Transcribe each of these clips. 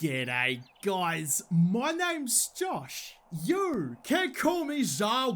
G'day guys, my name's Josh. You can call me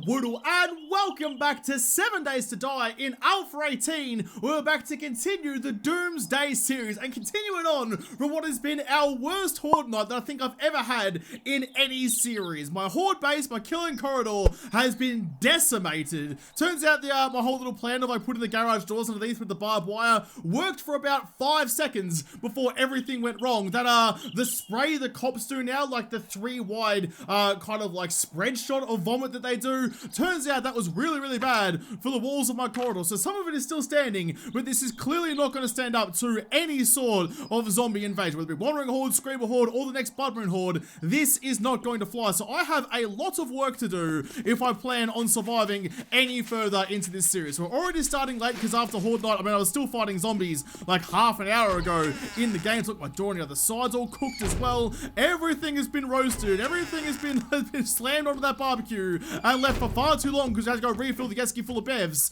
Woodle, and welcome back to 7 Days to Die in Alpha 18. We're back to continue the Doomsday series and continuing on from what has been our worst horde night that I think I've ever had in any series. My horde base, my killing corridor has been decimated. Turns out my whole little plan of putting the garage doors underneath with the barbed wire worked for about 5 seconds before everything went wrong. The spray the cops do now, like the 3 wide kind of like spread shot of vomit that they do, turns out that was really bad for the walls of my corridor. So some of it is still standing, but this is clearly not going to stand up to any sort of zombie invasion, whether it be Wandering Horde, Screamer Horde, or the next Blood Moon Horde. This is not going to fly. So I have a lot of work to do if I plan on surviving any further into this series. We're already starting late because after horde night, I was still fighting zombies like half an hour ago in the game. Look, my door on the other side's all cooked as well. Everything has been roasted. Everything has been slammed onto that barbecue and left for far too long because I had to go refill the jet ski full of bevs.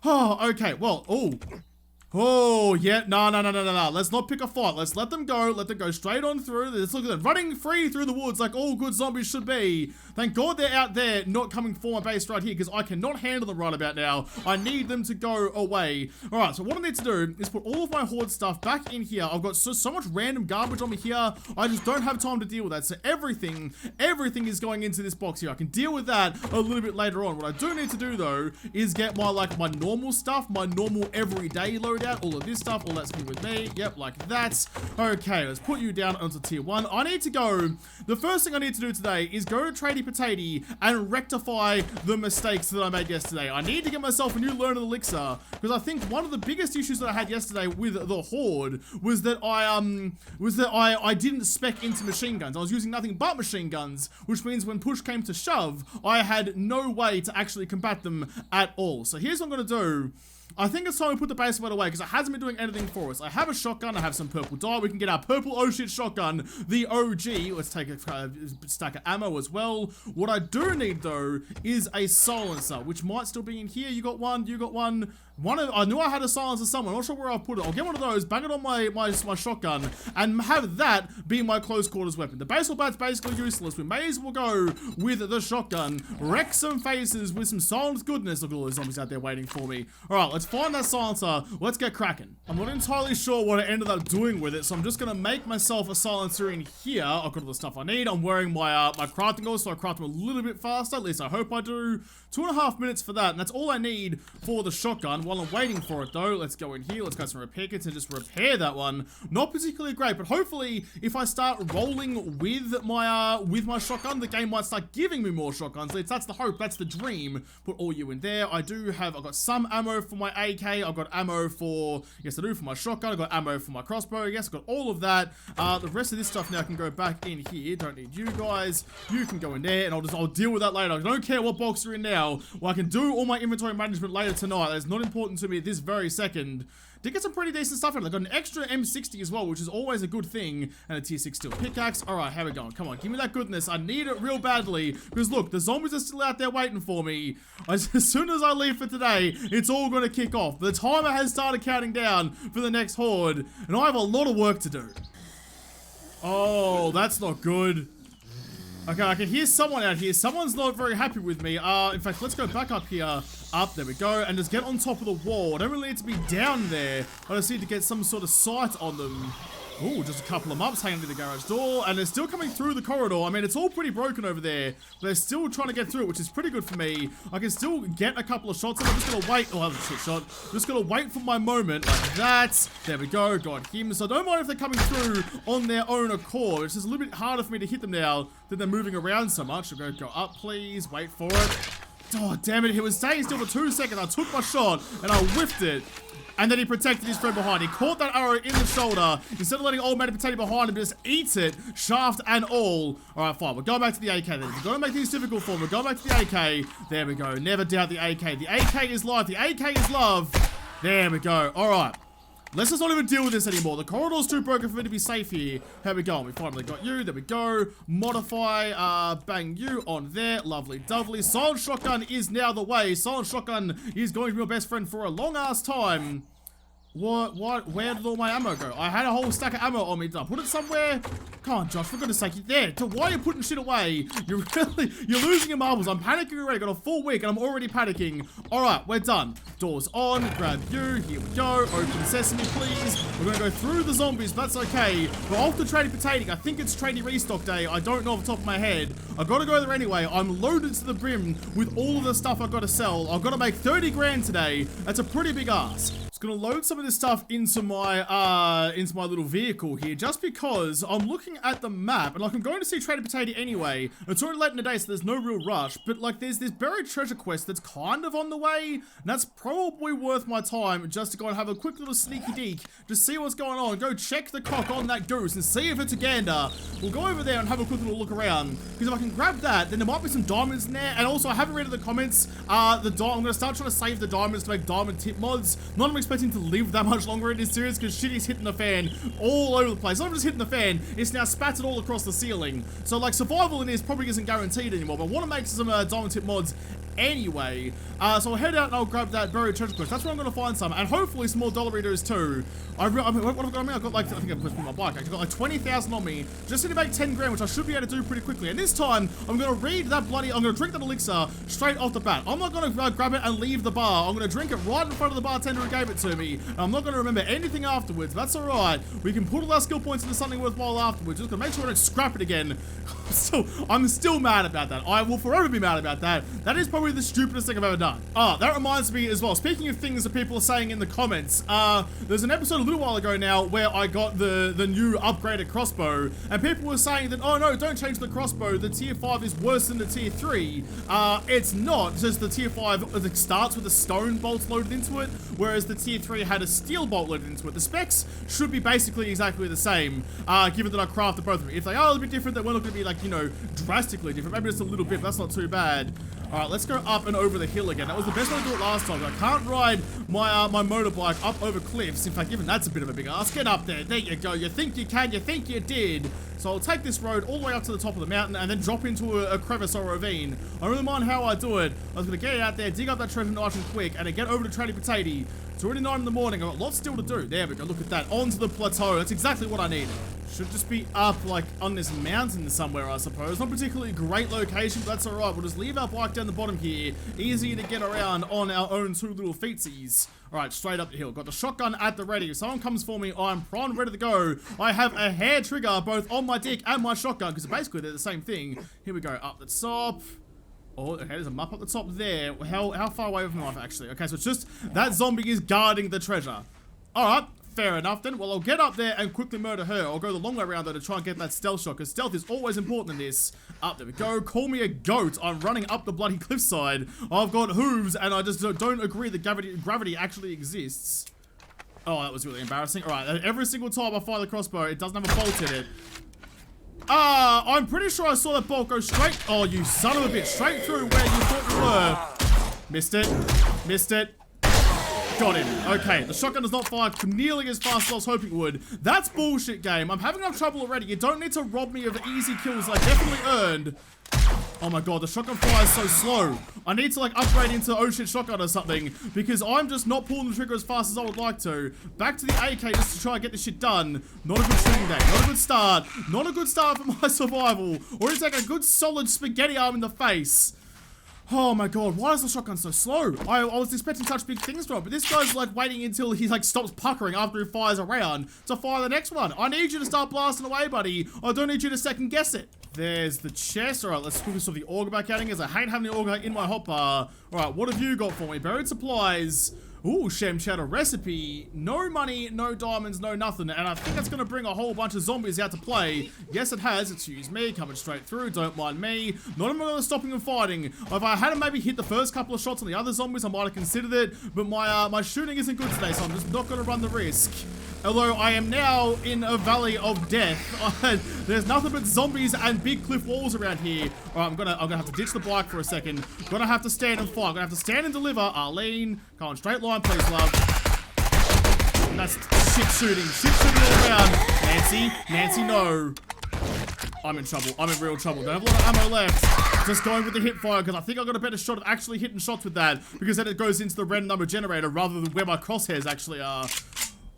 Oh, okay, well, oh, yeah, no. Let's not pick a fight. Let's let them go. Let them go straight on through. Let's look at them running free through the woods like all good zombies should be. Thank God they're out there, not coming for my base right here, because I cannot handle them right about now. I need them to go away. All right, so what I need to do is put all of my horde stuff back in here. I've got so much random garbage on me here. I just don't have time to deal with that. So everything is going into this box here. I can deal with that a little bit later on. What I do need to do though is get my normal stuff, my normal everyday load out, all of this stuff, all that's good with me. Yep, like that. Okay, let's put you down onto tier 1. I need to go, the first thing I need to do today is go to Tradie Potato and rectify the mistakes that I made yesterday. I need to get myself a new learned elixir, because I think one of the biggest issues that I had yesterday with the horde was that I didn't spec into machine guns. I was using nothing but machine guns, which means when push came to shove, I had no way to actually combat them at all. So here's what I'm going to do. I think it's time to put the base weight away because it hasn't been doing anything for us. I have a shotgun. I have some purple dye. We can get our purple oh shit shotgun, the OG. Let's take a stack of ammo as well. What I do need though is a silencer, which might still be in here. You got one. You got one. I knew I had a silencer somewhere. I'm not sure where I'll put it. I'll get one of those, bang it on my shotgun, and have that be my close quarters weapon. The baseball bat's basically useless. We may as well go with the shotgun, wreck some faces with some silent goodness. Look at all those zombies out there waiting for me. All right, let's find that silencer. Let's get cracking. I'm not entirely sure what I ended up doing with it, so I'm just gonna make myself a silencer in here. I've got all the stuff I need. I'm wearing my crafting goals, so I craft them a little bit faster. At least I hope I do. 2.5 minutes for that, and that's all I need for the shotgun. While I'm waiting for it though, let's go in here. Let's go some repair kits and just repair that one. Not particularly great, but hopefully if I start rolling with my shotgun, the game might start giving me more shotguns. That's the hope. That's the dream. Put all you in there. I've got some ammo for my AK. I've got ammo for, yes I do, for my shotgun. I've got ammo for my crossbow. Yes, I've got all of that. The rest of this stuff now can go back in here. Don't need you guys. You can go in there, and I'll deal with that later. I don't care what box you're in now. Well, I can do all my inventory management later tonight. That's not important to me at this very second. Did get some pretty decent stuff in it. I got an extra M60 as well, which is always a good thing, and a tier 6 steel pickaxe. All right, how we going? Come on, give me that goodness. I need it real badly, because look, the zombies are still out there waiting for me. As soon as I leave for today, it's all going to kick off. The timer has started counting down for the next horde, and I have a lot of work to do. Oh, that's not good. Okay, I can hear someone out here. Someone's not very happy with me. In fact, let's go back up here. Up, there we go. And just get on top of the wall. I don't really need to be down there. I just need to get some sort of sight on them. Oh, just a couple of mops hanging to the garage door, and they're still coming through the corridor. I mean, it's all pretty broken over there. They're still trying to get through it, which is pretty good for me. I can still get a couple of shots, and I'm just gonna wait. Oh, that was a shit shot. Just gonna wait for my moment, like that. There we go, got him. So I don't mind if they're coming through on their own accord. It's just a little bit harder for me to hit them now that they're moving around so much. I'm gonna go up, please. Wait for it. Oh, damn it. He was staying still for 2 seconds. I took my shot, and I whiffed it. And then he protected his friend behind. He caught that arrow in the shoulder. Instead of letting old man potato behind him, just eats it, shaft and all. All right, fine. We're going back to the AK then. We're going to make things difficult for him. We're going back to the AK. There we go. Never doubt the AK. The AK is life. The AK is love. There we go. All right. Let's just not even deal with this anymore. The corridor's too broken for me to be safe here. How we going? We finally got you. There we go. Modify, bang you on there. Lovely, dovely. Silent shotgun is now the way. Silent shotgun is going to be your best friend for a long ass time. What? Where did all my ammo go? I had a whole stack of ammo on me. Did I put it somewhere? Come on, Josh, for goodness sake, you're there. Why are you putting shit away? You're losing your marbles. I'm panicking already. Got a full week and I'm already panicking. All right, we're done. Doors on, grab you. Here we go. Open sesame, please. We're gonna go through the zombies, but that's okay. We're off to Tradie Potato. I think it's Tradie Restock Day. I don't know off the top of my head. I gotta go there anyway. I'm loaded to the brim with all of the stuff I've got to sell. I've got to make 30 grand today. That's a pretty big ask. Gonna load some of this stuff into my little vehicle here, just because I'm looking at the map and like I'm going to see Tradie Potato anyway. It's already late in the day, so there's no real rush. But like, there's this buried treasure quest that's kind of on the way, and that's probably worth my time just to go and have a quick little sneaky deek, just see what's going on. Go check the cock on that goose and see if it's a gander. We'll go over there and have a quick little look around, because if I can grab that, then there might be some diamonds in there. And also, I haven't read in the comments. I'm gonna start trying to save the diamonds to make diamond tip mods. Not expecting to live that much longer in this series because shit is hitting the fan all over the place. Not just hitting the fan, it's now spattered all across the ceiling. So like, survival in this probably isn't guaranteed anymore, but I want to make some diamond tip mods anyway. So I'll head out and I'll grab that buried treasure quest. That's where I'm going to find some, and hopefully some more dollar readers too. What have I got on me? I've got like, I think I've put my bike. I've got like 20,000 on me. Just need to make 10 grand, which I should be able to do pretty quickly. And this time, I'm going to read that I'm going to drink that elixir straight off the bat. I'm not going to grab it and leave the bar. I'm going to drink it right in front of the bartender who gave it to me. And I'm not going to remember anything afterwards. That's alright. We can put all our skill points into something worthwhile afterwards. Just going to make sure I don't scrap it again. I'm still mad about that. I will forever be mad about that. That is probably the stupidest thing I've ever done. That reminds me as well. Speaking of things that people are saying in the comments, there's an episode a little while ago now where I got the new upgraded crossbow, and people were saying that, oh no, don't change the crossbow. The tier 5 is worse than the tier 3. It's not. It's just the tier 5 starts with a stone bolt loaded into it, whereas the tier 3 had a steel bolt loaded into it. The specs should be basically exactly the same, given that I crafted both of them. If they are a little bit different, then we're not going to be like, you know, drastically different. Maybe just a little bit, but that's not too bad. Alright, let's go up and over the hill again. That was the best way to do it last time. I can't ride my my motorbike up over cliffs. In fact, even that's a bit of a big ask. Get up there. There you go. You think you can, you think you did. So I'll take this road all the way up to the top of the mountain and then drop into a crevice or a ravine. I don't really mind how I do it. I was going to get out there, dig up that treasure nice and quick, and then get over to Tradie Potato. It's already 9 in the morning. I've got lots still to do. There we go. Look at that. Onto the plateau. That's exactly what I needed. Should just be up, like, on this mountain somewhere, I suppose. Not particularly a great location, but that's alright. We'll just leave our bike down the bottom here. Easier to get around on our own two little feetsies. Alright, straight up the hill. Got the shotgun at the ready. If someone comes for me, I'm prime ready to go. I have a hair trigger both on my dick and my shotgun, because basically they're the same thing. Here we go. Up the top. Oh, okay, there's a map up the top there. How far away from life, actually? Okay, so it's just that zombie is guarding the treasure. Alright. Fair enough then. Well, I'll get up there and quickly murder her. I'll go the long way around though to try and get that stealth shot, because stealth is always important in this. Up there we go. Call me a goat. I'm running up the bloody cliffside. I've got hooves and I just don't agree that gravity actually exists. Oh, that was really embarrassing. Alright, every single time I fire the crossbow, it doesn't have a bolt in it. I'm pretty sure I saw that bolt go straight. Oh, you son of a bitch. Straight through where you thought you were. Missed it. Missed it. Got him. Okay, the shotgun does not fire nearly as fast as I was hoping it would. That's bullshit, game. I'm having enough trouble already. You don't need to rob me of easy kills I definitely earned. Oh my god, the shotgun fires so slow. I need to like upgrade into oh shit shotgun or something, because I'm just not pulling the trigger as fast as I would like to. Back to the AK just to try and get this shit done. Not a good shooting day. Not a good start. Not a good start for my survival. Or it's like a good solid spaghetti arm in the face. Oh my god, why is the shotgun so slow? I was expecting such big things from it, but this guy's like waiting until he like stops puckering after he fires a round to fire the next one. I need you to start blasting away, buddy. I don't need you to second guess it. There's the chest. Alright, let's quickly sort the auger back at him, as I hate having the auger in my hotbar. Alright, what have you got for me? Buried supplies. Ooh, Shem Cheddar recipe. No money, no diamonds, no nothing. And I think that's going to bring a whole bunch of zombies out to play. Yes, it has. Excuse me. Coming straight through. Don't mind me. Not even stopping them fighting. If I had maybe hit the first couple of shots on the other zombies, I might have considered it. But my shooting isn't good today, so I'm just not going to run the risk. Although I am now in a valley of death. There's nothing but zombies and big cliff walls around here. Alright, I'm gonna have to ditch the bike for a second. Gonna have to stand and fight. I'm gonna have to stand and deliver. Arlene, come on, straight line, please, love. That's shit shooting. Shit shooting all around. Nancy, no. I'm in trouble. I'm in real trouble. Don't have a lot of ammo left. Just going with the hip fire, because I think I got a better shot of actually hitting shots with that, because then it goes into the red number generator rather than where my crosshairs actually are.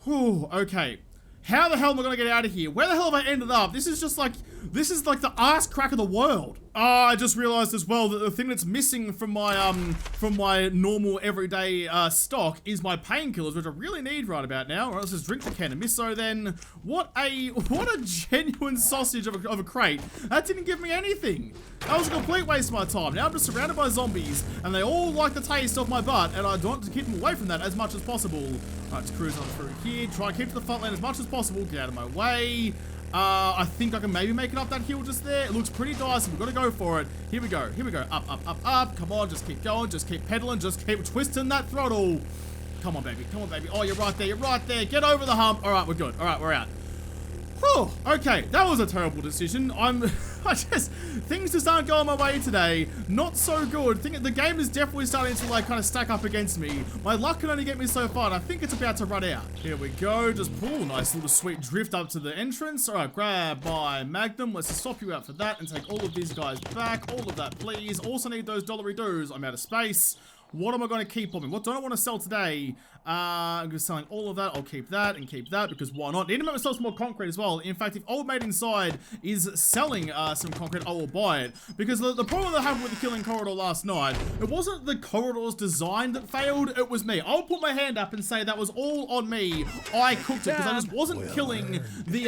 Whew, okay. How the hell am I gonna get out of here? Where the hell have I ended up? This is like the ass crack of the world. Oh, I just realized as well that the thing that's missing from my normal everyday stock is my painkillers, which I really need right about now. Or else just drink the can of miso then. What a genuine sausage of a crate. That didn't give me anything. That was a complete waste of my time. Now I'm just surrounded by zombies, and they all like the taste of my butt, and I want to keep them away from that as much as possible. Alright, just cruise on through here. Try and keep to the front lane as much as possible. Get out of my way. I think I can maybe make it up that hill just there. It looks pretty dicey. We've got to go for it. Here we go. Here we go. Up, up, up, up. Come on, just keep going. Just keep pedaling. Just keep twisting that throttle. Come on, baby. Come on, baby. Oh, you're right there. You're right there. Get over the hump. All right, we're good. All right, we're out. Whew. Okay, that was a terrible decision. Things just aren't going my way today. Not so good. The game is definitely starting to like kind of stack up against me. My luck can only get me so far, and I think it's about to run out. Here we go. Just pull. Nice little sweet drift up to the entrance. All right, grab my magnum. Let's just swap you out for that and take all of these guys back. All of that, please. Also need those dollary doos. I'm out of space. What am I going to keep on me? What don't I want to sell today? I'm just selling all of that. I'll keep that and keep that because why not? Need to make myself some more concrete as well. In fact, if Old Mate Inside is selling some concrete, I will buy it. Because the problem that I had with the killing corridor last night, it wasn't the corridor's design that failed, it was me. I'll put my hand up and say that was all on me. I cooked it because I just wasn't killing the,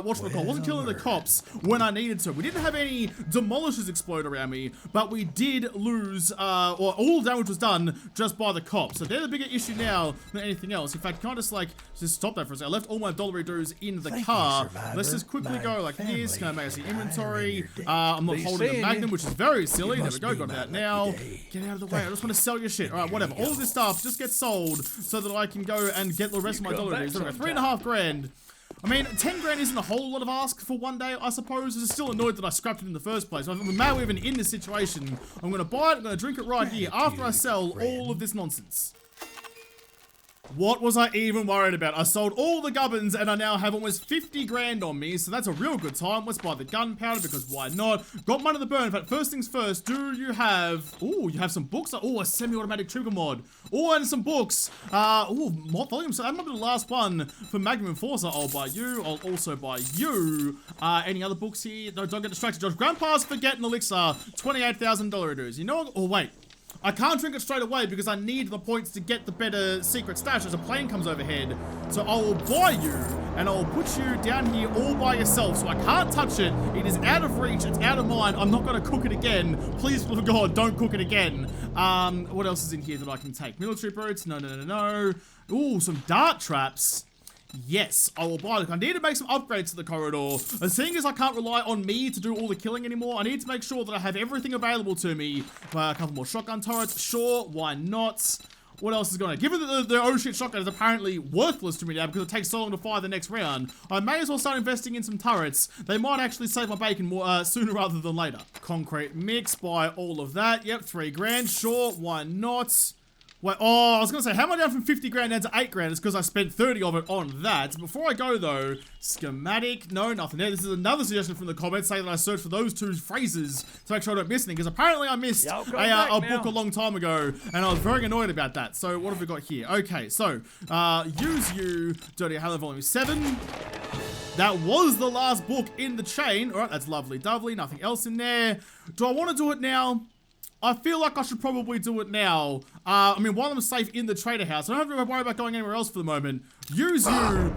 wasn't killing the cops when I needed to. We didn't have any demolishers explode around me, but we did lose, or all damage was done just by the cops. So they're the bigger issue now than anything else. In fact, can I just stop that for a second? I left all my dollary doos in the car. Let's just quickly go like this. Can I make some inventory? I'm not holding a magnum, which is very silly. There we go, got that now. Get out of the way. I just want to sell your shit. All right, whatever. All of this stuff just gets sold so that I can go and get the rest of my dollary doos. There we go, 3.5 grand. I mean, 10 grand isn't a whole lot of ask for one day, I suppose. I'm still annoyed that I scrapped it in the first place. I'm now even in this situation. I'm going to buy it, I'm going to drink it right here after I sell all of this nonsense. What was I even worried about? I sold all the gubbins and I now have almost 50 grand on me, so that's a real good time. Let's buy the gunpowder because why not? Got money to burn. In fact, first things first, do you have... Ooh, you have some books? Oh, a semi-automatic trigger mod. Oh, and some books. Mod volume. So that might be the last one for Magnum Enforcer. I'll buy you. I'll also buy you. Any other books here? No, don't get distracted, Josh. Grandpa's forgetting elixir. $28,000 dues. You know what? Oh, wait. I can't drink it straight away because I need the points to get the better secret stash as a plane comes overhead. So I will buy you and I will put you down here all by yourself. So I can't touch it. It is out of reach. It's out of mind. I'm not going to cook it again. Please, for God, don't cook it again. What else is in here that I can take? Military boots? No, no, no, no. Ooh, some dart traps. Yes, I will buy it. I need to make some upgrades to the corridor. The thing is, I can't rely on me to do all the killing anymore. I need to make sure that I have everything available to me. A couple more shotgun turrets. Sure, why not? What else is going on? Given that the oh shit shotgun is apparently worthless to me now because it takes so long to fire the next round, I may as well start investing in some turrets. They might actually save my bacon more sooner rather than later. Concrete mix, buy all of that. Yep, 3 grand. Sure, why not? Wait, oh, I was going to say, how am I down from 50 grand down to 8 grand? It's because I spent 30 of it on that. Before I go, though, schematic, no, nothing there. This is another suggestion from the comments saying that I search for those 2 phrases to make sure I don't miss anything, because apparently I missed a book a long time ago, and I was very annoyed about that. So, what have we got here? Okay, so, use you, Dirty Halo Volume 7. That was the last book in the chain. All right, that's lovely, dovely, nothing else in there. Do I want to do it now? I feel like I should probably do it now. I mean, while I'm safe in the trader house, I don't have to worry about going anywhere else for the moment. Use you.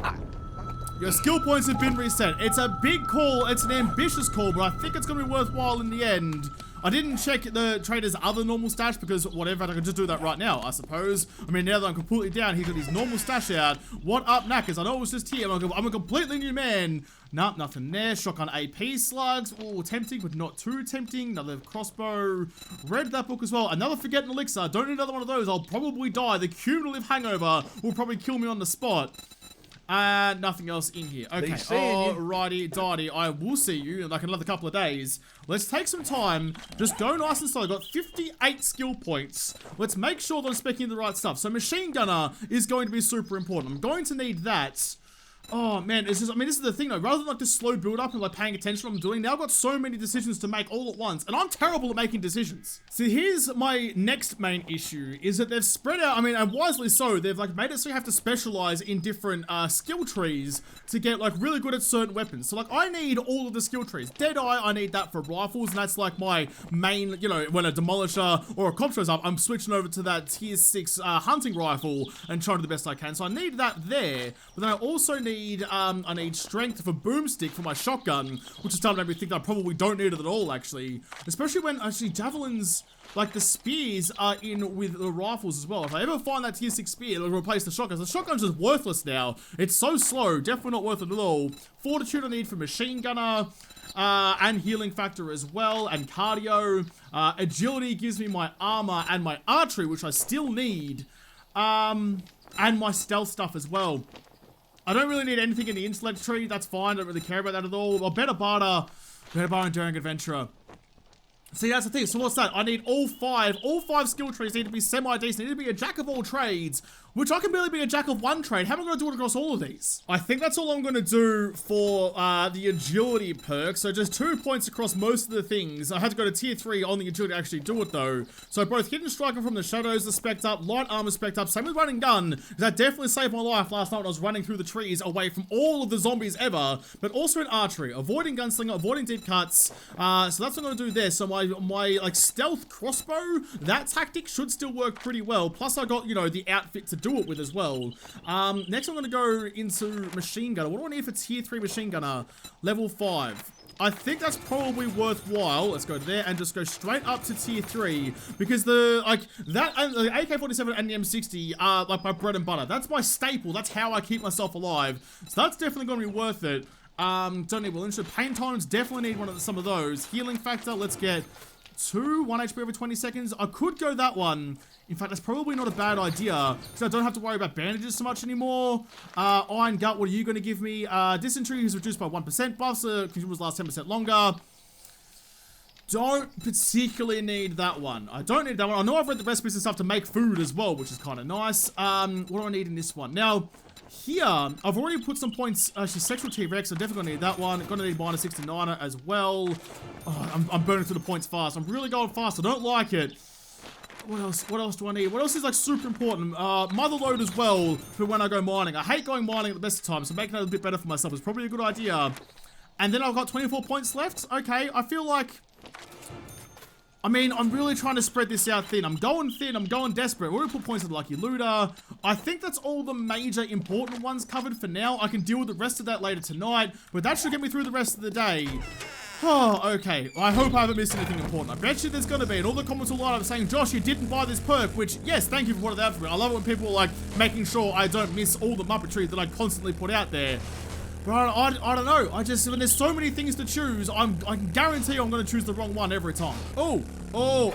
Your skill points have been reset. It's a big call. It's an ambitious call, but I think it's going to be worthwhile in the end. I didn't check the trader's other normal stash because whatever, I can just do that right now, I suppose. I mean, now that I'm completely down, he's got his normal stash out. What up, knackers? I know it was just here. I'm a completely new man. Nope, nothing there. Shotgun AP slugs. Oh, tempting, but not too tempting. Another crossbow. Read that book as well. Another forgetting elixir. Don't need another one of those. I'll probably die. The cumulative hangover will probably kill me on the spot. Nothing else in here. Okay, alrighty, Dotty. I will see you in like another couple of days. Let's take some time. Just go nice and slow. I got 58 skill points. Let's make sure that I'm speaking the right stuff. So machine gunner is going to be super important. I'm going to need that. Oh man, it's just, I mean, this is the thing though, rather than like this slow build up and like paying attention to what I'm doing, now I've got so many decisions to make all at once, and I'm terrible at making decisions. So here's my next main issue, is that they've spread out, I mean, and wisely so, they've like made it so you have to specialize in different skill trees to get like really good at certain weapons. So like, I need all of the skill trees. Deadeye, I need that for rifles, and that's like my main, you know, when a demolisher or a cop shows up, I'm switching over to that tier 6 hunting rifle and trying to do the best I can. So I need that there, but then I also need I need strength for boomstick for my shotgun, which is starting to make me think that I probably don't need it at all, actually. Especially when, actually, javelins, like the spears, are in with the rifles as well. If I ever find that tier 6 spear, it'll replace the shotgun. The shotgun's just worthless now. It's so slow, definitely not worth it at all. Fortitude I need for machine gunner, and healing factor as well, and cardio. Agility gives me my armor and my archery, which I still need, and my stealth stuff as well. I don't really need anything in the intellect tree, that's fine, I don't really care about that at all. Or better barter and daring adventurer. See, that's the thing, so what's that? I need all five skill trees need to be semi-decent, need to be a jack of all trades, which I can barely be a jack of one trade. How am I going to do it across all of these? I think that's all I'm going to do for the agility perk. So just 2 points across most of the things. I had to go to tier 3 on the agility to actually do it though. So both hidden striker from the shadows are spec'd up, light armor spec'd up, same with running gun. That definitely saved my life last night when I was running through the trees away from all of the zombies ever, but also in archery, avoiding gunslinger, avoiding deep cuts. So that's what I'm going to do there. So my like stealth crossbow, that tactic should still work pretty well. Plus I got, you know, the outfit to do it with as well. Next I'm going to go into machine gunner. What do I need for tier 3 machine gunner? Level 5. I think that's probably worthwhile. Let's go there and just go straight up to tier 3 because the, like, that, and the AK-47 and the M60 are like my bread and butter. That's my staple. That's how I keep myself alive. So that's definitely going to be worth it. Don't need well injured. Pain tolerance, definitely need some of those. Healing factor, let's get 1 HP over 20 seconds. I could go that one. In fact, that's probably not a bad idea, because I don't have to worry about bandages so much anymore. Iron Gut, what are you going to give me? Dysentery is reduced by 1%. Buffs consumables last 10% longer. Don't particularly need that one. I don't need that one. I know I've read the recipes and stuff to make food as well, which is kind of nice. What do I need in this one? Now, here, I've already put some points, actually, Sexual T-Rex, so definitely gonna need that one. Gonna need minus 69 as well. Oh, I'm burning through the points fast. I'm really going fast. I don't like it. What else do I need? What else is like super important? Mother load as well for when I go mining. I hate going mining at the best of times, so making it a bit better for myself is probably a good idea. And then I've got 24 points left. Okay, I feel like, I mean, I'm really trying to spread this out thin. I'm going thin, I'm going desperate. We're gonna put points to the Lucky Looter. I think that's all the major important ones covered for now. I can deal with the rest of that later tonight, but that should get me through the rest of the day. Oh, okay. I hope I haven't missed anything important. I bet you there's gonna be, and all the comments will line up saying, Josh, you didn't buy this perk, which, yes, thank you for pointing that out for me. I love it when people are like making sure I don't miss all the Muppetry that I constantly put out there. But I don't know. I just, when there's so many things to choose, I can guarantee I'm gonna choose the wrong one every time. Oh,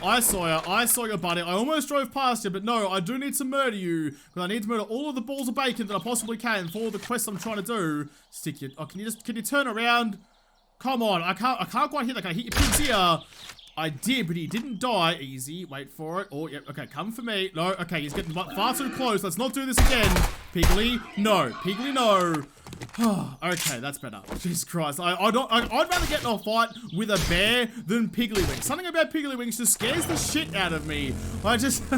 I saw you. I saw you, buddy. I almost drove past you, but no, I do need to murder you, because I need to murder all of the balls of bacon that I possibly can for all the quests I'm trying to do. Stick you. Oh, can you turn around? Come on, I can't quite hit that guy. Hit your pigs here. I did, but he didn't die. Easy, wait for it. Oh, yep, okay, come for me. No, okay, he's getting far too close. Let's not do this again. Piggly, no. Piggly, no. Okay, that's better. Jesus Christ. I'd rather get in a fight with a bear than Piggly Something about Piggly just scares the shit out of me. I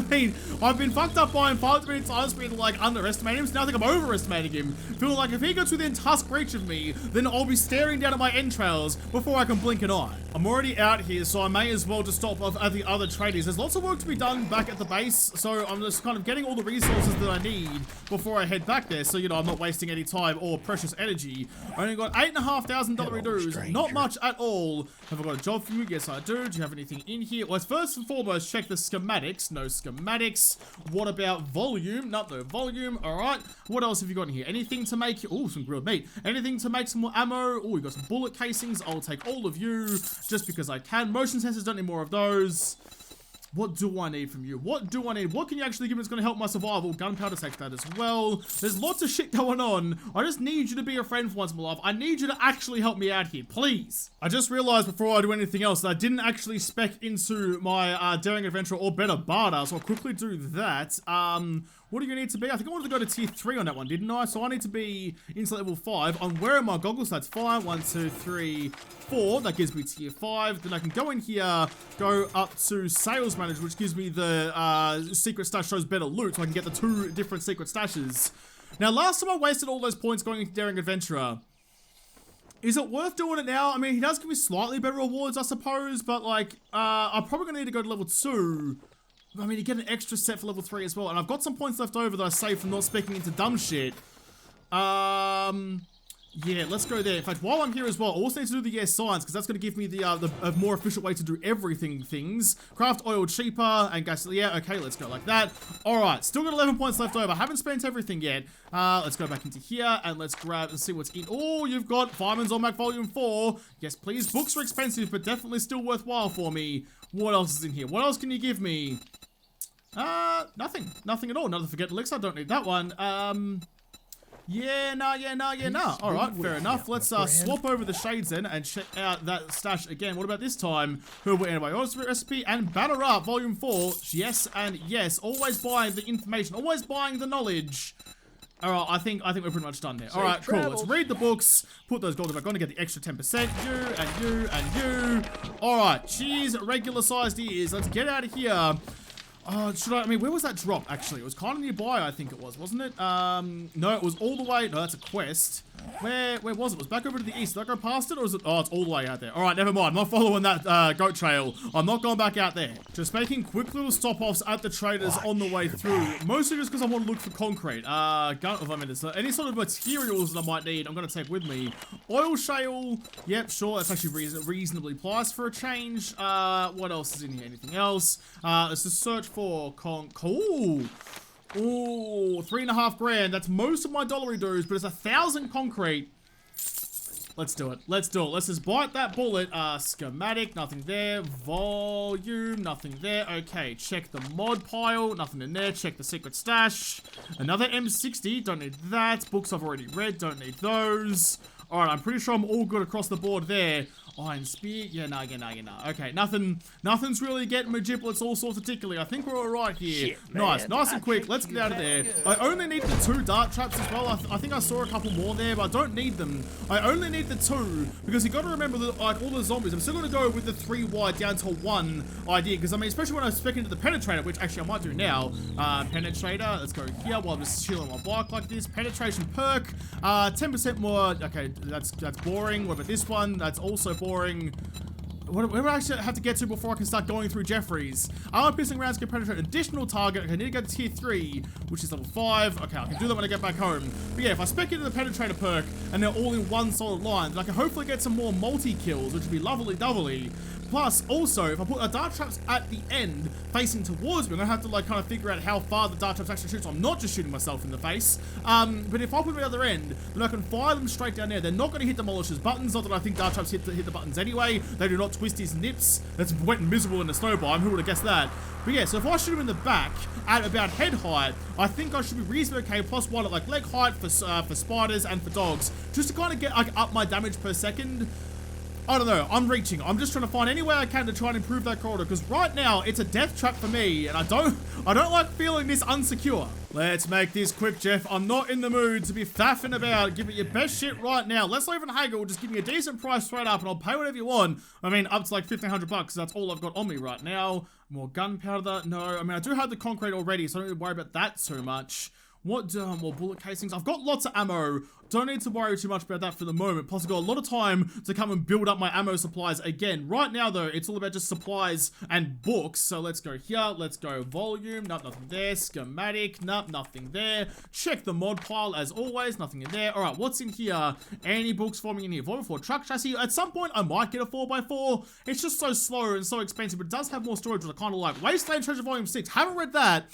mean, I've been fucked up by him far too many times, being like underestimating him, so now I think I'm overestimating him. Feeling like if he gets within tusk reach of me, then I'll be staring down at my entrails before I can blink an eye. I'm already out here, so I may as well just stop off at the other tradies. There's lots of work to be done back at the base, so I'm just kind of getting all the resources that I need before I head back there, so, you know, I'm not wasting any time or precious energy. I only got $8,500 dues, not much at all. Have I got a job for you? Yes, I do. Do you have anything in here? Let's first and foremost check the schematics. No schematics. What about volume? No volume. All right. What else have you got in here? Anything to make... Oh, some grilled meat. Anything to make some more ammo? Oh, we got some bullet casings. I'll take all of you just because I can. Motion sensors, don't need more of those. What do I need from you? What do I need? What can you actually give me that's going to help my survival? Gunpowder, take that as well. There's lots of shit going on. I just need you to be a friend for once in my life. I need you to actually help me out here, please. I just realized before I do anything else that I didn't actually spec into my Daring Adventure or Better Barter, so I'll quickly do that. What do you need to be? I think I wanted to go to tier 3 on that one, didn't I? So I need to be into level 5. I'm wearing my goggles, so that's fine. 1, 2, 3, 4. That gives me tier 5. Then I can go in here, go up to sales manager, which gives me the secret stash shows better loot, so I can get the 2 different secret stashes. Now, last time I wasted all those points going into Daring Adventurer. Is it worth doing it now? I mean, he does give me slightly better rewards, I suppose, but like, I'm probably gonna need to go to level 2. I mean, you get an extra set for level 3 as well, and I've got some points left over that I saved from not speaking into dumb shit. Yeah, let's go there. In fact, while I'm here as well, I also need to do the yes science, because that's going to give me a more efficient way to do everything things. Craft oil cheaper, and gas, yeah, okay, let's go like that. Alright, still got 11 points left over. Haven't spent everything yet. Let's go back into here, and let's grab and see what's in. Oh, you've got Fireman's Almanac Volume 4. Yes, please. Books are expensive, but definitely still worthwhile for me. What else is in here? What else can you give me? Nothing. Nothing at all. Another Forget Elixir. I don't need that one. Yeah, nah. Alright, fair enough. Let's swap over the shades then and check out that stash again. What about this time? Herbal Antibiotics Recipe and Batter Up Volume 4. Yes and yes. Always buying the information. Always buying the knowledge. Alright, I think we're pretty much done there. Alright, cool. Let's read the books. Put those gold back on to get the extra 10%. You and you and you. Alright, cheese, regular sized ears. Let's get out of here. I mean, where was that drop, actually? It was kind of nearby, I think it was, wasn't it? No, it was all the way... No, that's a quest. Where was it? It was back over to the east. Did I go past it, or is it... Oh, it's all the way out there. Alright, never mind. I'm not following that, goat trail. I'm not going back out there. Just making quick little stop-offs at the traders on the way through. Mostly just because I want to look for concrete. Any sort of materials that I might need, I'm going to take with me. Oil shale. Yep, sure. That's actually reasonably priced for a change. What else is in here? Anything else? Let's just search for cool. Ooh, 3.5 grand. That's most of my dollary dues, but it's 1,000 concrete. Let's do it. Let's do it. Let's just bite that bullet. Schematic, nothing there. Volume, nothing there. Okay, check the mod pile. Nothing in there. Check the secret stash. Another M60. Don't need that. Books I've already read. Don't need those. Alright, I'm pretty sure I'm all good across the board there. Iron Spear. Yeah, nah. Okay, nothing's really getting my giblets all sorts of tickly. I think we're alright here. Shit, nice and quick. Let's get out of there. I only need the 2 dart traps as well. I think I saw a couple more there, but I don't need them. I only need the 2, because you got to remember that, like, all the zombies, I'm still going to go with the 3 wide down to 1 idea, because, I mean, especially when I spec into the penetrator, which actually I might do now. Penetrator, let's go here while I'm just chilling on my bike like this. Penetration perk, 10% more. Okay, that's boring. What about this one? That's also boring. Where do I actually have to get to before I can start going through Jeffries? Armor piercing rounds can penetrate an additional target. Okay, I need to go to tier 3, which is level 5. Okay, I can do that when I get back home. But yeah, if I spec into the penetrator perk and they're all in one solid line, then I can hopefully get some more multi-kills, which would be lovely doubly. Plus, also, if I put a dart traps at the end facing towards me, I'm gonna have to like kind of figure out how far the dart traps actually shoot, so I'm not just shooting myself in the face. But if I put them at the other end, then I can fire them straight down there. They're not gonna hit Demolish's buttons, not that I think dart traps hit the buttons anyway. They do not twist his nips. That's wet and miserable in a snow biome. Who would have guessed that? But yeah, so if I shoot him in the back at about head height, I think I should be reasonably okay. Plus one at like leg height for spiders and for dogs, just to kind of get like up my damage per second. I don't know, I'm reaching. I'm just trying to find any way I can to try and improve that corridor, because right now it's a death trap for me, and I don't like feeling this unsecure. Let's make this quick, Jeff. I'm not in the mood to be faffing about. Give it your best shit right now. Let's not even haggle. Just give me a decent price straight up, and I'll pay whatever you want. I mean, up to like 1,500 bucks. That's all I've got on me right now. More gunpowder. No, I mean, I do have the concrete already, so I don't need to worry about that too much. What, more bullet casings? I've got lots of ammo. Don't need to worry too much about that for the moment. Plus, I've got a lot of time to come and build up my ammo supplies again. Right now, though, it's all about just supplies and books. So let's go here. Let's go volume. Nope, nothing there. Schematic. Nope, nothing there. Check the mod pile, as always. Nothing in there. All right, what's in here? Any books for me in here? Volume 4 truck chassis. At some point, I might get a 4x4. It's just so slow and so expensive, but it does have more storage, which I kind of like. Wasteland Treasure Volume 6. Haven't read that.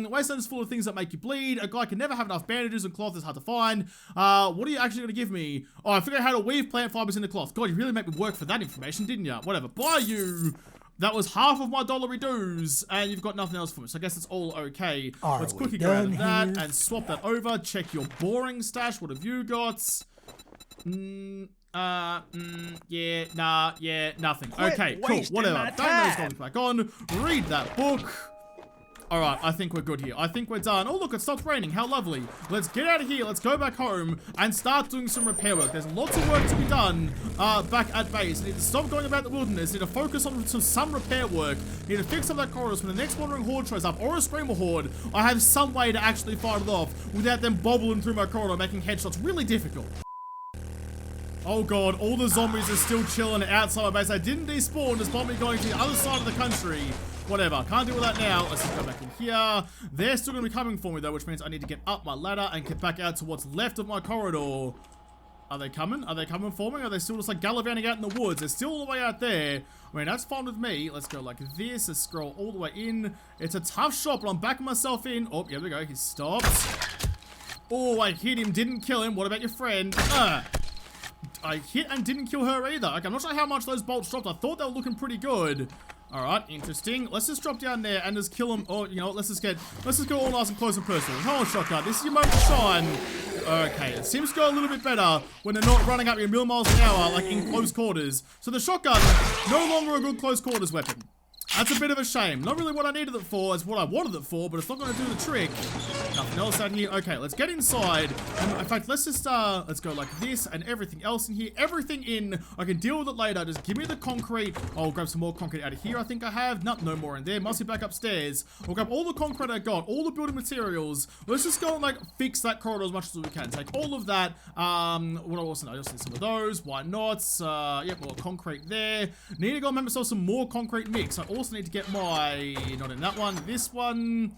Wasteland is full of things that make you bleed. A guy can never have enough bandages, and cloth is hard to find. What are you actually going to give me? Oh, I figured out how to weave plant fibers into cloth. God, you really made me work for that information, didn't you? Whatever. Buy you. That was half of my dollary dues, and you've got nothing else for me, so I guess it's all okay. Let's quickly go out of that and swap that over. Check your boring stash. What have you got? Yeah, nah, yeah, nothing. Okay, cool, whatever. Bang those gold back on. Read that book. Alright, I think we're good here. I think we're done. Oh, look, it stopped raining. How lovely. Let's get out of here. Let's go back home and start doing some repair work. There's lots of work to be done back at base. Need to stop going about the wilderness. Need to focus on some repair work. Need to fix up that corridor so when the next wandering horde shows up, or a screamer horde, I have some way to actually fight it off without them bobbling through my corridor, making headshots really difficult. Oh god, all the zombies are still chilling outside my base. They didn't despawn despite me going to the other side of the country. Whatever, can't deal with that now. Let's just go back in here. They're still going to be coming for me though, which means I need to get up my ladder and get back out to what's left of my corridor. Are they coming? Are they coming for me? Or are they still just like gallivanting out in the woods? They're still all the way out there. I mean, that's fine with me. Let's go like this. Let's scroll all the way in. It's a tough shot, but I'm backing myself in. Oh, here we go. He stops. Oh, I hit him. Didn't kill him. What about your friend? I hit and didn't kill her either. Okay, I'm not sure how much those bolts dropped. I thought they were looking pretty good. Alright, interesting. Let's just drop down there and just kill him. Oh, you know what? Let's just go all nice and close and personal. Come on, shotgun. This is your moment to shine. Okay, it seems to go a little bit better when they're not running up you a million miles an hour, like in close quarters. So the shotgun, no longer a good close quarters weapon. That's a bit of a shame. Not really what I needed it for, it's what I wanted it for, but it's not going to do the trick. Nothing else out here. Okay, let's get inside. And in fact, let's just, let's go like this and everything else in here. Everything in. I can deal with it later. Just give me the concrete. I'll grab some more concrete out of here, I think I have. Nope, no more in there. Must be back upstairs. I'll grab all the concrete I got, all the building materials. Let's just go and, like, fix that corridor as much as we can. Take all of that. What else? I just need some of those. Why not? Yep, more concrete there. Need to go and make myself some more concrete mix. I also need to get my, not in that one, this one.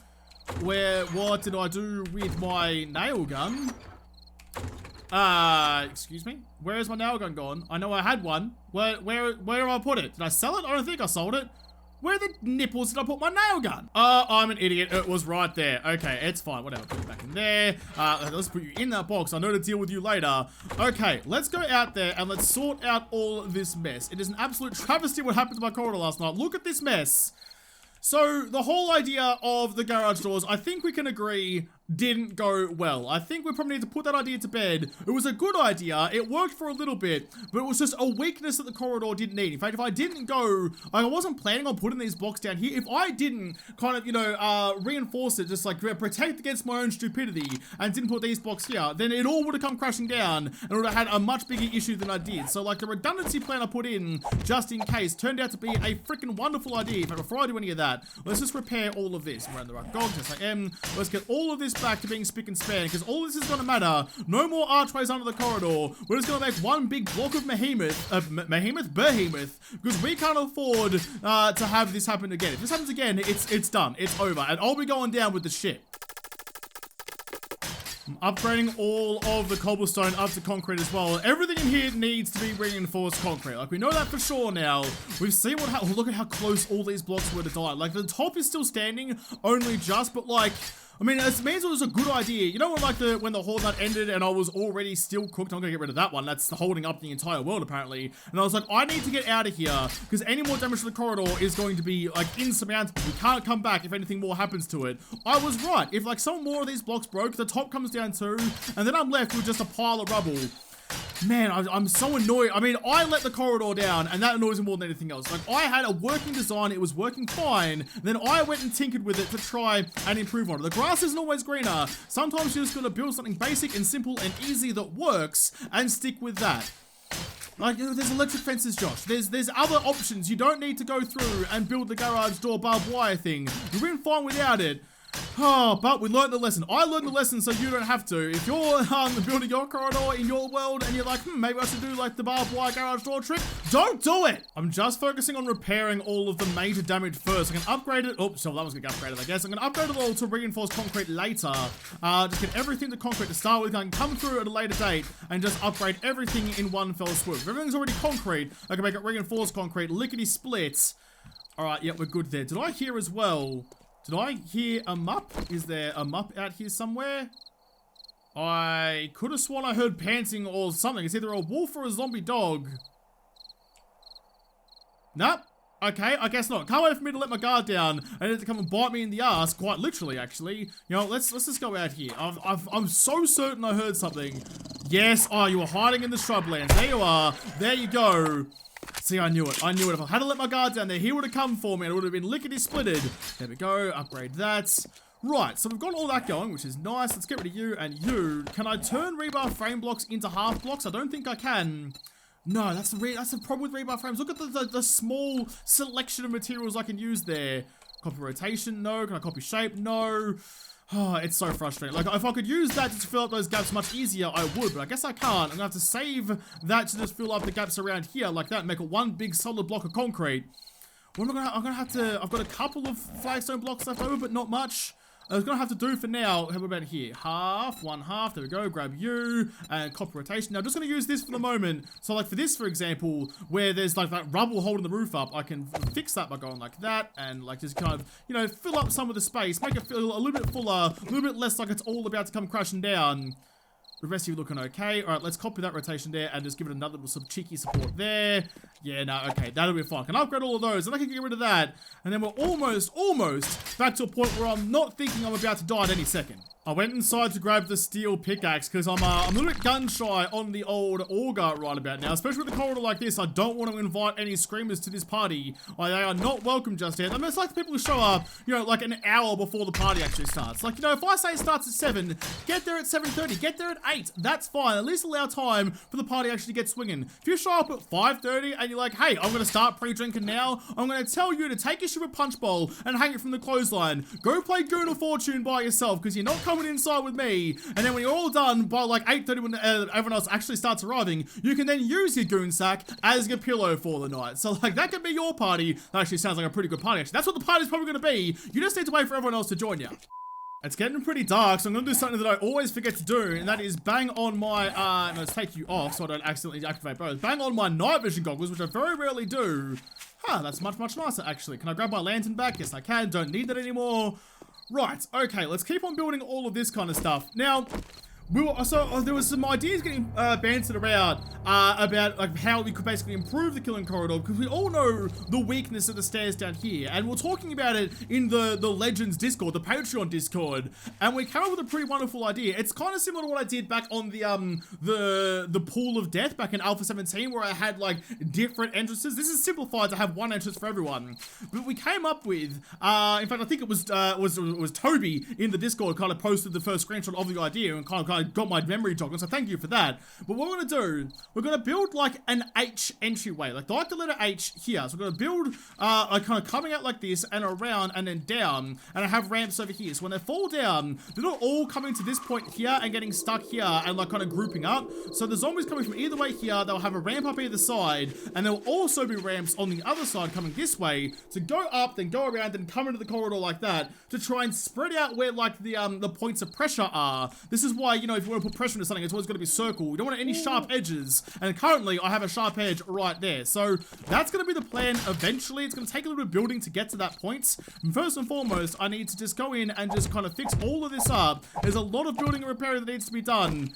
What did I do with my nail gun? Excuse me? Where is my nail gun gone? I know I had one. Where did I put it? Did I sell it? I don't think I sold it. Where the nipples did I put my nail gun? I'm an idiot. It was right there. Okay, it's fine. Whatever. Put it back in there. Let's put you in that box. I know to deal with you later. Okay, let's go out there and let's sort out all this mess. It is an absolute travesty what happened to my corridor last night. Look at this mess. So, the whole idea of the garage doors, I think we can agree, didn't go well. I think we probably need to put that idea to bed. It was a good idea, it worked for a little bit, but it was just a weakness that the corridor didn't need. In fact, if I didn't go, like, I wasn't planning on putting these blocks down here. If I didn't kind of, you know, reinforce it, just like protect against my own stupidity, and didn't put these blocks here, then it all would have come crashing down, and would have had a much bigger issue than I did. So, like, the redundancy plan I put in, just in case, turned out to be a freaking wonderful idea. But before I do any of that, let's just repair all of this. We're in the right gog, just like M. Let's get all of this back to being spick and span, because all this is going to matter. No more archways under the corridor. We're just going to make one big block of behemoth, because we can't afford to have this happen again. If this happens again, it's done. It's over, and I'll be going down with the ship. I'm upgrading all of the cobblestone up to concrete as well. Everything in here needs to be reinforced concrete. Like, we know that for sure now. We've seen what look at how close all these blocks were to die. Like, the top is still standing, only just, but like, I mean, it means it was a good idea. You know when the Horde Hunt ended and I was already still cooked? I'm gonna get rid of that one. That's holding up the entire world, apparently. And I was like, I need to get out of here, because any more damage to the corridor is going to be, like, insurmountable. We can't come back if anything more happens to it. I was right. If, like, some more of these blocks broke, the top comes down too, and then I'm left with just a pile of rubble. Man, I'm so annoyed. I mean, I let the corridor down, and that annoys me more than anything else. Like, I had a working design, it was working fine, then I went and tinkered with it to try and improve on it. The grass isn't always greener. Sometimes you're just gonna build something basic and simple and easy that works, and stick with that. Like, you know, there's electric fences, Josh. There's other options. You don't need to go through and build the garage door barbed wire thing. You've been fine without it. Oh, but we learned the lesson. I learned the lesson so you don't have to. If you're building your corridor in your world and you're like, maybe I should do like the barbed wire garage door trick, don't do it! I'm just focusing on repairing all of the major damage first. I can upgrade it. Oh, so that was gonna get upgraded, I guess. I'm gonna upgrade it all to reinforced concrete later. Just get everything to concrete to start with. I can come through at a later date and just upgrade everything in one fell swoop. If everything's already concrete, I can make it reinforced concrete, lickety splits. Alright, yeah, we're good there. Did I hear as well? Did I hear a mup? Is there a mup out here somewhere? I could have sworn I heard panting or something. It's either a wolf or a zombie dog. Nope. Okay, I guess not. Can't wait for me to let my guard down and it to come and bite me in the ass, quite literally, actually. You know, let's just go out here. I'm so certain I heard something. Yes, oh, you were hiding in the shrublands. There you are. There you go. See, I knew it. I knew it. If I had let my guard down there, he would have come for me and it would have been lickety-splitted. There we go. Upgrade that. Right, so we've got all that going, which is nice. Let's get rid of you and you. Can I turn rebar frame blocks into half blocks? I don't think I can. No, that's the problem with rebar frames. Look at the small selection of materials I can use there. Copy rotation? No. Can I copy shape? No. Oh, it's so frustrating. Like, if I could use that to fill up those gaps much easier, I would, but I guess I can't. I'm gonna have to save that to just fill up the gaps around here like that and make it one big solid block of concrete. What am I gonna, I'm gonna have to, I've got a couple of flagstone blocks left over, but not much. I was going to have to do for now, how about here? Half, one half, there we go, grab you, and copy rotation. Now, I'm just going to use this for the moment. So, like, for this, for example, where there's, like, that rubble holding the roof up, I can fix that by going like that, and, like, just kind of, you know, fill up some of the space, make it feel a little bit fuller, a little bit less like it's all about to come crashing down. The rest of you looking okay. All right, let's copy that rotation there and just give it another little some cheeky support there. Yeah, no, okay, that'll be fine. Can I upgrade all of those? And I can get rid of that. And then we're almost back to a point where I'm not thinking I'm about to die at any second. I went inside to grab the steel pickaxe because I'm a little bit gun shy on the old auger right about now. Especially with a corridor like this, I don't want to invite any screamers to this party. They are not welcome just yet. I mean, it's like the people who show up, you know, like an hour before the party actually starts. Like, you know, if I say it starts at 7, get there at 7:30, get there at 8. That's fine. At least allow time for the party actually to get swinging. If you show up at 5:30 and you're like, hey, I'm going to start pre-drinking now, I'm going to tell you to take your shit with punch bowl and hang it from the clothesline. Go play Goon of Fortune by yourself because you're not coming inside with me, and then when you're all done by like 8:30 when everyone else actually starts arriving, you can then use your goon sack as your pillow for the night. So like that could be your party. That actually sounds like a pretty good party actually. That's what the party's probably going to be. You just need to wait for everyone else to join you. It's getting pretty dark, so I'm going to do something that I always forget to do, and that is bang on my, no, let's take you off so I don't accidentally activate both. Bang on my night vision goggles, which I very rarely do. Huh, that's much nicer actually. Can I grab my lantern back? Yes, I can. Don't need that anymore. Right, okay, let's keep on building all of this kind of stuff. Now, there was some ideas getting bantered around about like how we could basically improve the killing corridor, because we all know the weakness of the stairs down here, and we're talking about it in the Legends Discord, the Patreon Discord, and we came up with a pretty wonderful idea. It's kind of similar to what I did back on the Pool of Death back in Alpha 17, where I had like different entrances. This is simplified to have one entrance for everyone, but we came up with, in fact, I think it was Toby in the Discord kind of posted the first screenshot of the idea and kind of got my memory jogging, so thank you for that. But what we're going to do, we're going to build like an H entryway, like the letter H here. So we're going to build like kind of coming out like this and around and then down, and I have ramps over here. So when they fall down, they're not all coming to this point here and getting stuck here and like kind of grouping up. So the zombies coming from either way here, they'll have a ramp up either side, and there'll also be ramps on the other side coming this way to go up, then go around, then come into the corridor like that to try and spread out where like the points of pressure are. This is why, you know, if you want to put pressure into something, it's always got to be circle. You don't want any sharp edges, and currently I have a sharp edge right there. So that's going to be the plan eventually. It's going to take a little bit of building to get to that point. And first and foremost, I need to just go in and just kind of fix all of this up. There's a lot of building and repair that needs to be done.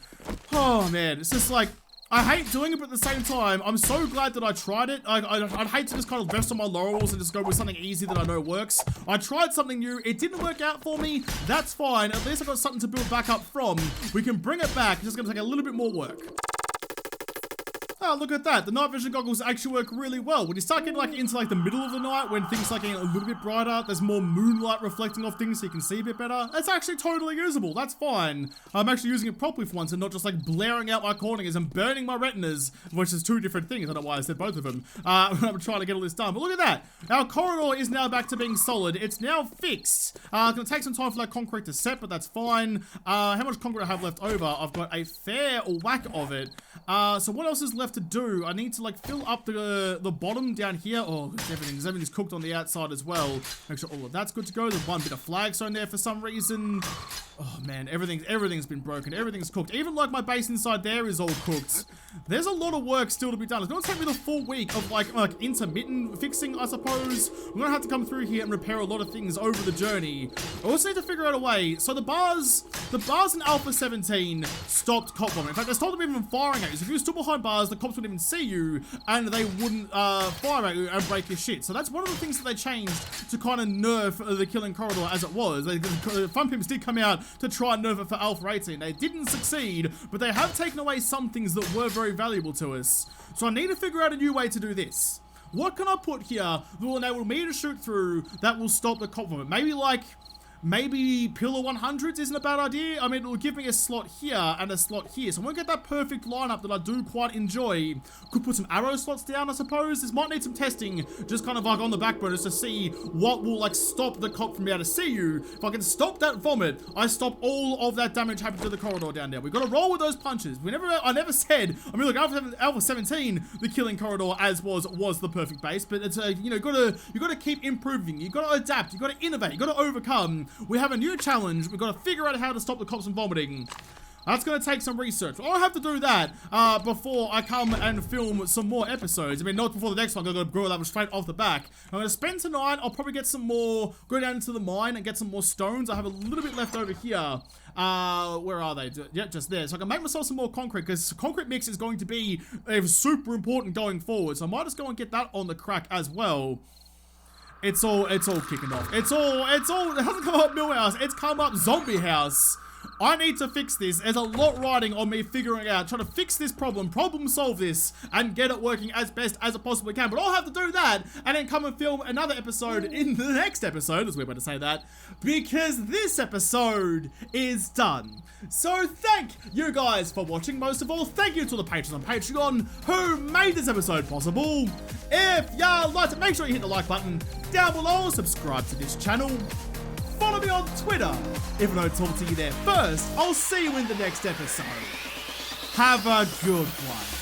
Oh man, it's just like, I hate doing it, but at the same time, I'm so glad that I tried it. I'd hate to just kind of rest on my laurels and just go with something easy that I know works. I tried something new. It didn't work out for me. That's fine. At least I got something to build back up from. We can bring it back. It's just going to take a little bit more work. Oh, look at that. The night vision goggles actually work really well. When you start getting like into like the middle of the night, when things start getting a little bit brighter, there's more moonlight reflecting off things so you can see a bit better. It's actually totally usable. That's fine. I'm actually using it properly for once and not just like blaring out my corneas and burning my retinas, which is two different things. I don't know why I said both of them. I'm trying to get all this done. But look at that. Our corridor is now back to being solid. It's now fixed. It's going to take some time for that concrete to set, but that's fine. How much concrete I have left over? I've got a fair whack of it. So what else is left to do? I need to like fill up the bottom down here. Oh, everything's cooked on the outside as well. Make sure all of that's good to go. There's one bit of flagstone there for some reason. Oh man, everything's been broken. Everything's cooked. Even like my base inside there is all cooked. There's a lot of work still to be done. It's gonna take me the full week of like intermittent fixing, I suppose. We're gonna have to come through here and repair a lot of things over the journey. I also need to figure out a way. So the bars in Alpha 17 stopped cop bombing. In fact, they stopped them even firing at you. So if you stood behind bars, the cops wouldn't even see you and they wouldn't fire at you and break your shit. So that's one of the things that they changed to kind of nerf the killing corridor as it was. The Fun Pimps did come out to try and nerf it for Alpha 18. They didn't succeed, but they have taken away some things that were very valuable to us. So I need to figure out a new way to do this. What can I put here that will enable me to shoot through that will stop the cop from it? Maybe like, maybe pillar 100s isn't a bad idea. I mean, it will give me a slot here and a slot here. So I'm going to get that perfect lineup that I do quite enjoy. Could put some arrow slots down, I suppose. This might need some testing, just kind of like on the back burners to see what will like stop the cop from being able to see you. If I can stop that vomit, I stop all of that damage happening to the corridor down there. We've got to roll with those punches. I never said, I mean, look, Alpha 17, the killing corridor as was the perfect base, but it's you know, you got to keep improving. You got to adapt. You got to innovate. You got to overcome. We have a new challenge. We've got to figure out how to stop the cops from vomiting. That's going to take some research. I'll have to do that before I come and film some more episodes. I mean, not before the next one. I'm going to grow that straight off the back. I'm going to spend tonight. I'll probably get some more, go down into the mine and get some more stones. I have a little bit left over here. Where are they? Yeah, just there. So I can make myself some more concrete because concrete mix is going to be super important going forward. So I might just go and get that on the crack as well. It's all kicking off. It hasn't come up Mill House, it's come up Zombie House. I need to fix this. There's a lot riding on me figuring out, trying to fix this problem solve this, and get it working as best as it possibly can. But I'll have to do that, and then come and film another episode in the next episode, as we're about to say that, because this episode is done. So thank you guys for watching. Most of all, thank you to the patrons on Patreon who made this episode possible. If you liked it, make sure you hit the like button down below, subscribe to this channel. Follow me on Twitter. If I don't talk to you there first, I'll see you in the next episode. Have a good one.